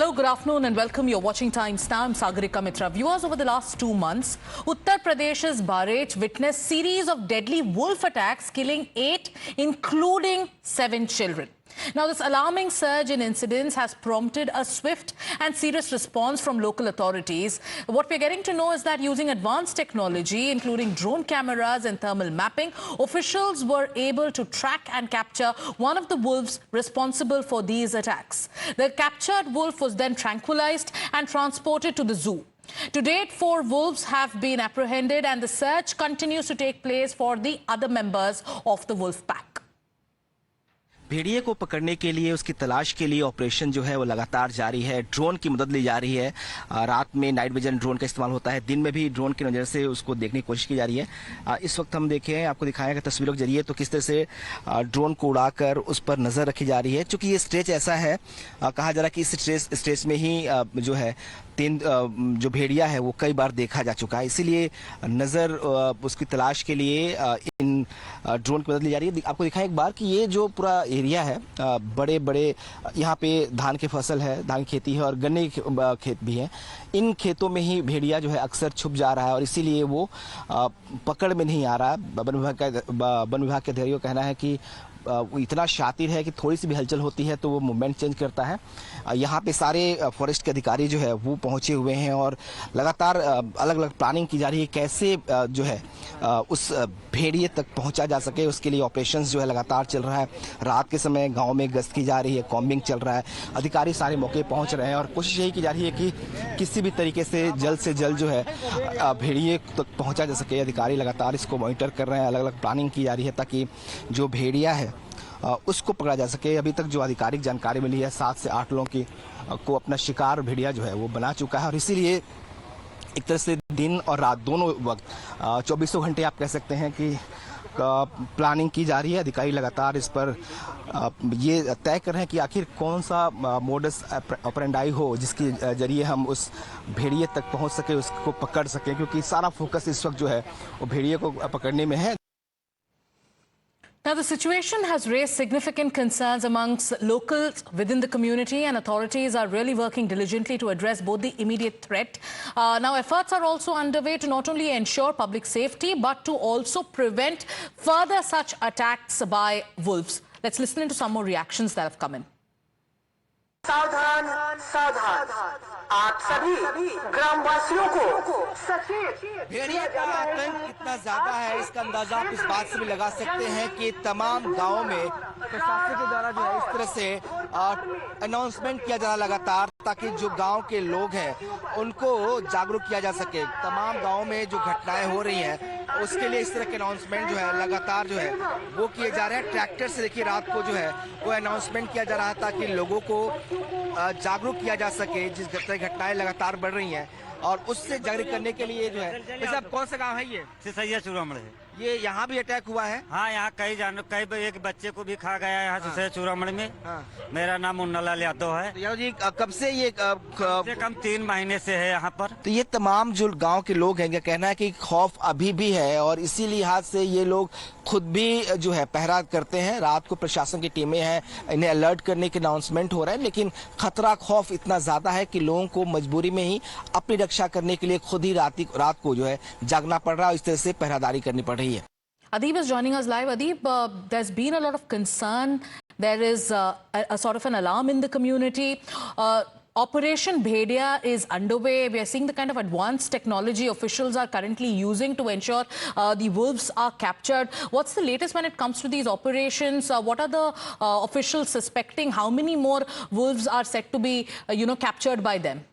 Hello, good afternoon and welcome. You're watching Times Now. I'm Sagarika Mitra. Viewers, over the last 2 months, Uttar Pradesh's Barech witnessed series of deadly wolf attacks, killing 8, including 7 children. Now, this alarming surge in incidents has prompted a swift and serious response from local authorities. What we're getting to know is that using advanced technology, including drone cameras and thermal mapping, officials were able to track and capture one of the wolves responsible for these attacks. The captured wolf was then tranquilized and transported to the zoo. To date, 4 wolves have been apprehended and the search continues to take place for the other members of the wolf pack. भेड़िए को पकड़ने के लिए, उसकी तलाश के लिए operation जो है वो लगातार जारी है। ड्रोन की मदद ली जा रही है। रात में नाइट विजन ड्रोन का इस्तेमाल होता है, दिन में भी ड्रोन की नज़र से उसको देखने की कोशिश की जा रही है। इस वक्त हम देखें, आपको दिखाएंगे तस्वीरों के जरिए तो किस तरह से ड्रोन को उड़ाकर उस पर नज़र रखी जा रही है। चूँकि ये स्टेज ऐसा है, कहा जा रहा है कि इस स्टेज में ही जो है 3 जो भेड़िया है वो कई बार देखा जा चुका है, इसीलिए नज़र उसकी तलाश के लिए इन ड्रोन की मदद ली जा रही है। आपको दिखाएं एक बार कि ये जो पूरा एरिया है, बड़े बड़े यहाँ पे धान की फसल है, धान की खेती है और गन्ने की खेत भी है। इन खेतों में ही भेड़िया जो है अक्सर छुप जा रहा है और इसीलिए वो पकड़ में नहीं आ रहा है। वन विभाग के अधिकारियों का कहना है कि वो इतना शातिर है कि थोड़ी सी भी हलचल होती है तो वो मूवमेंट चेंज करता है। यहाँ पे सारे फॉरेस्ट के अधिकारी जो है वो पहुँचे हुए हैं और लगातार अलग अलग प्लानिंग की जा रही है कैसे जो है उस भेड़िए तक पहुँचा जा सके। उसके लिए ऑपरेशंस जो है लगातार चल रहा है। रात के समय गांव में गश्त की जा रही है, कॉम्बिंग चल रहा है, अधिकारी सारे मौके पहुँच रहे हैं और कोशिश यही की जा रही है कि किसी भी तरीके से जल्द जो है भेड़िए तक पहुँचा जा सके। अधिकारी लगातार इसको मॉनिटर कर रहे हैं, अलग अलग प्लानिंग की जा रही है ताकि जो भेड़िया है उसको पकड़ा जा सके। अभी तक जो आधिकारिक जानकारी मिली है 7 से 8 लोगों को अपना शिकार भेड़िया जो है वो बना चुका है और इसीलिए एक तरह से दिन और रात दोनों वक्त 24 घंटे आप कह सकते हैं कि प्लानिंग की जा रही है। अधिकारी लगातार इस पर ये तय कर रहे हैं कि आखिर कौन सा मोडस ऑपरेंडाई हो जिसके जरिए हम उस भेड़िए तक पहुंच सके, उसको पकड़ सके, क्योंकि सारा फोकस इस वक्त जो है वो भेड़िए को पकड़ने में है। Now, the situation has raised significant concerns amongst locals within the community, and authorities are really working diligently to address both the immediate threat. Now, efforts are also underway to not only ensure public safety, but to also prevent further such attacks by wolves. Let's listen into some more reactions that have come in. सावधान सावधान, आप सभी ग्रामवासियों को सचेत। भेड़िया का आतंक कितना ज्यादा है इसका अंदाजा आप इस बात से भी लगा सकते हैं कि तमाम गांवों में प्रशासन के द्वारा जो है इस तरह से अनाउंसमेंट किया जा रहा लगातार ताकि जो गांव के लोग हैं उनको जागरूक किया जा सके। तमाम गांवों में जो घटनाएं हो रही हैं उसके लिए इस तरह के अनाउंसमेंट जो है लगातार जो है वो किए जा रहे हैं। ट्रैक्टर से देखिए रात को जो है वो अनाउंसमेंट किया जा रहा है ताकि लोगों को जागरूक किया जा सके जिस घटनाएं लगातार बढ़ रही हैं और उससे जागरूक करने के लिए जो है। वैसे आप कौन सा गांव है ये? सिसैया चूड़ामण है। ये यहाँ भी अटैक हुआ है? हाँ, यहाँ कई एक बच्चे को भी खा गया है यहाँ सिसैया चूड़ामण में। मेरा नाम मुन्नालाल यादव है। तो यादव जी कब से ये कम 3 महीने से है यहाँ पर। तो ये तमाम जो गांव के लोग हैं इनका कहना है कि खौफ अभी भी है और इसी लिहाज से ये लोग खुद भी जो है पहरा करते हैं। रात को प्रशासन की टीमें हैं, इन्हें अलर्ट करने के अनाउंसमेंट हो रहे हैं, लेकिन खतरा खौफ इतना ज्यादा है कि लोगों को मजबूरी में ही अपनी रक्षा करने के लिए खुद ही रात को जो है जागना पड़ रहा है, इस तरह से पहरादारी करनी पड़ रही है। Adeeb is joining us live. Adeeb, there's been a lot of concern. There is a sort of an alarm in the community. Operation Bhediya is underway. We are seeing the kind of advanced technology officials are currently using to ensure the wolves are captured. What's the latest when it comes to these operations? What are the officials suspecting? How many more wolves are said to be, captured by them?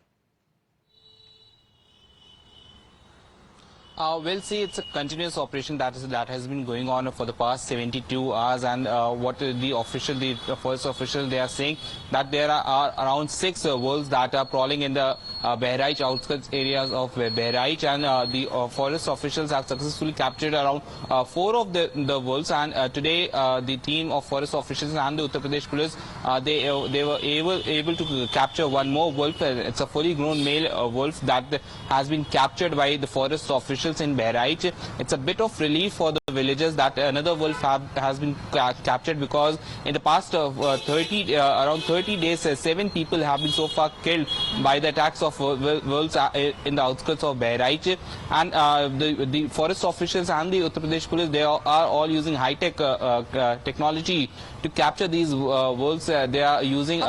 We'll see it's a continuous operation that has been going on for the past 72 hours, and what the forest official they are saying that there are around 6 wolves that are prowling in the Bahraich outskirts areas of Bahraich, and the forest officials have successfully captured around 4 of the wolves. And today, the team of forest officials and the Uttar Pradesh police they were able to capture one more wolf. It's a fully grown male wolf that has been captured by the forest officials in Bahraich. It's a bit of relief for the villagers that another wolf has been captured, because in the past around 30 days, 7 people have been so far killed by the attacks of wolves in the outskirts of Bahraich. And the forest officials and the Uttar Pradesh police, they are all using high-tech technology to capture these wolves. They are using